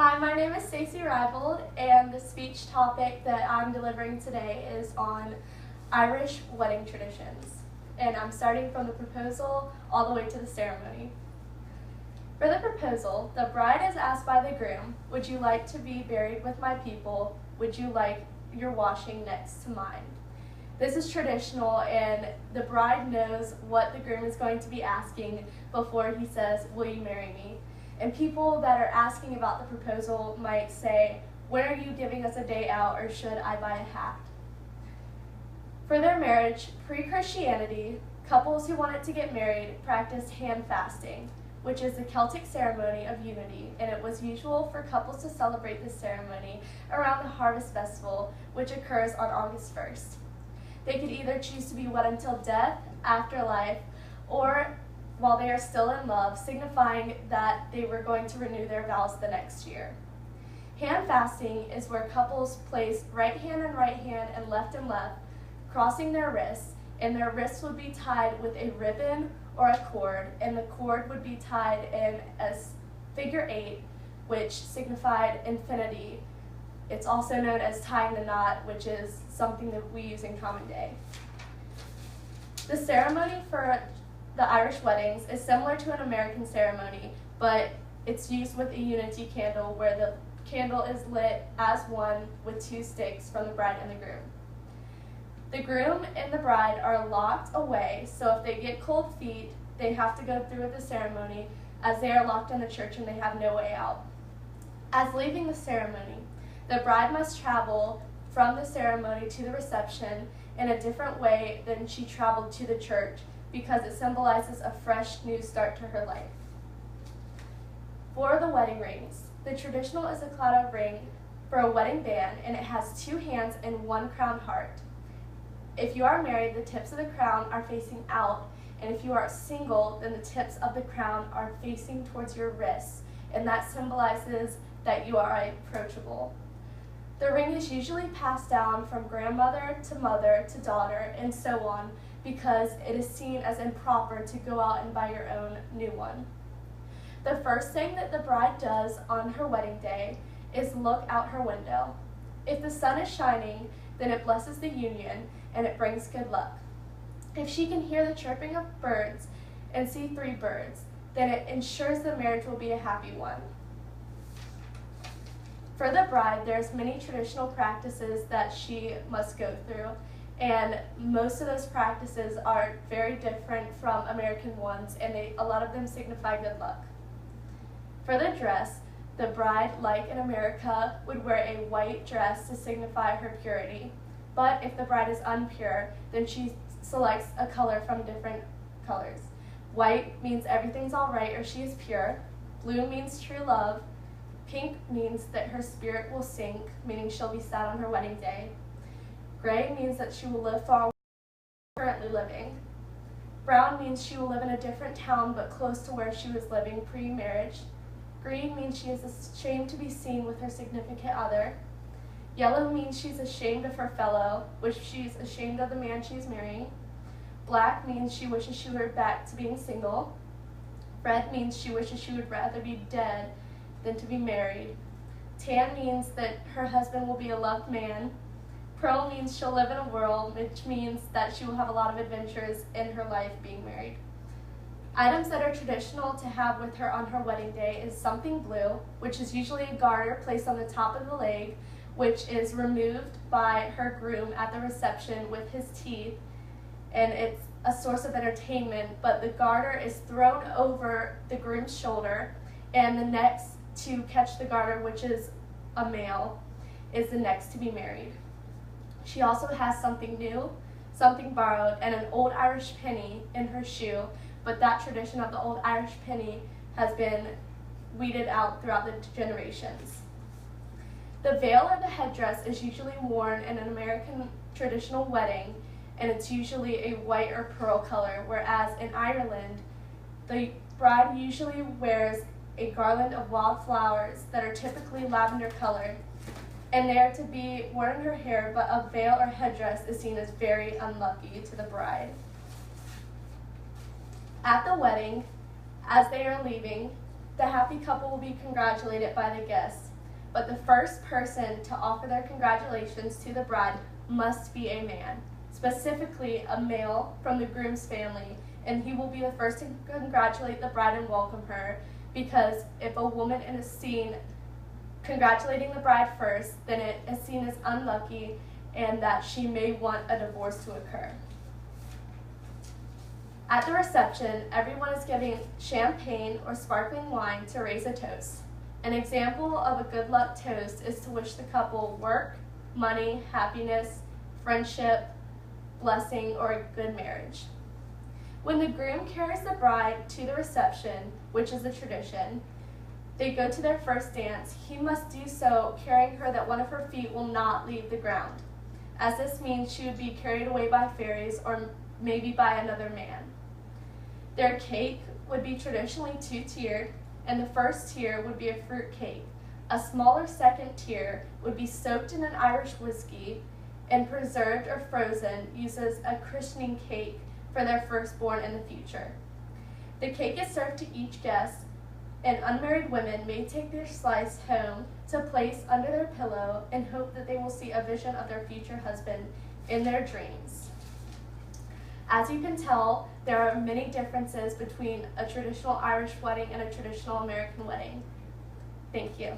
Hi, my name is Stacey Reibold, and the speech topic that I'm delivering today is on Irish wedding traditions. And I'm starting from the proposal all the way to the ceremony. For the proposal, the bride is asked by the groom, "Would you like to be buried with my people? Would you like your washing next to mine?" This is traditional, and the bride knows what the groom is going to be asking before he says, "Will you marry me?" And people that are asking about the proposal might say, "When are you giving us a day out, or should I buy a hat?" For their marriage, pre-Christianity, couples who wanted to get married practiced hand fasting, which is a Celtic ceremony of unity, and it was usual for couples to celebrate this ceremony around the Harvest Festival, which occurs on August 1st. They could either choose to be wed until death, afterlife, or while they are still in love, signifying that they were going to renew their vows the next year. Hand fasting is where couples place right hand and left, crossing their wrists, and their wrists would be tied with a ribbon or a cord, and the cord would be tied in a figure 8, which signified infinity. It's also known as tying the knot, which is something that we use in common day. The ceremony for the Irish weddings is similar to an American ceremony, but it's used with a unity candle where the candle is lit as one with 2 sticks from the bride and the groom. The groom and the bride are locked away, so if they get cold feet, they have to go through with the ceremony as they are locked in the church and they have no way out. As leaving the ceremony, the bride must travel from the ceremony to the reception in a different way than she traveled to the church because it symbolizes a fresh new start to her life. For the wedding rings, the traditional is a cloud of ring for a wedding band, and it has 2 hands and 1 crown heart. If you are married, the tips of the crown are facing out, and if you are single, then the tips of the crown are facing towards your wrists, and that symbolizes that you are approachable. The ring is usually passed down from grandmother to mother to daughter and so on because it is seen as improper to go out and buy your own new one. The first thing that the bride does on her wedding day is look out her window. If the sun is shining, then it blesses the union and it brings good luck. If she can hear the chirping of birds and see 3 birds, then it ensures the marriage will be a happy one. For the bride, there's many traditional practices that she must go through, and most of those practices are very different from American ones, and a lot of them signify good luck. For the dress, the bride, like in America, would wear a white dress to signify her purity, but if the bride is unpure, then she selects a color from different colors. White means everything's all right or she is pure. Blue means true love. Pink means that her spirit will sink, meaning she'll be sad on her wedding day. Gray means that she will live far away from where she is currently living. Brown means she will live in a different town but close to where she was living pre-marriage. Green means she is ashamed to be seen with her significant other. Yellow means she's ashamed of her fellow, which she's ashamed of the man she's marrying. Black means she wishes she were back to being single. Red means she wishes she would rather be dead than to be married. Tan means that her husband will be a loved man. Pearl means she'll live in a whirl, which means that she will have a lot of adventures in her life being married. Items that are traditional to have with her on her wedding day is something blue, which is usually a garter placed on the top of the leg, which is removed by her groom at the reception with his teeth, and it's a source of entertainment, but the garter is thrown over the groom's shoulder, and the next to catch the garter, which is a male, is the next to be married. She also has something new, something borrowed, and an old Irish penny in her shoe, but that tradition of the old Irish penny has been weeded out throughout the generations. The veil or the headdress is usually worn in an American traditional wedding, and it's usually a white or pearl color, whereas in Ireland, the bride usually wears a garland of wild flowers that are typically lavender colored, and they are to be worn in her hair, but a veil or headdress is seen as very unlucky to the bride. At the wedding, as they are leaving, the happy couple will be congratulated by the guests, but the first person to offer their congratulations to the bride must be a man, specifically a male from the groom's family, and he will be the first to congratulate the bride and welcome her, because if a woman is seen congratulating the bride first, then it is seen as unlucky and that she may want a divorce to occur. At the reception, everyone is giving champagne or sparkling wine to raise a toast. An example of a good luck toast is to wish the couple work, money, happiness, friendship, blessing, or a good marriage. When the groom carries the bride to the reception, which is a tradition, they go to their first dance. He must do so carrying her that one of her feet will not leave the ground, as this means she would be carried away by fairies or maybe by another man. Their cake would be traditionally two-tiered, and the first tier would be a fruit cake. A smaller second tier would be soaked in an Irish whiskey and preserved or frozen, used as a christening cake for their firstborn in the future. The cake is served to each guest, and unmarried women may take their slice home to place under their pillow and hope that they will see a vision of their future husband in their dreams. As you can tell, there are many differences between a traditional Irish wedding and a traditional American wedding. Thank you.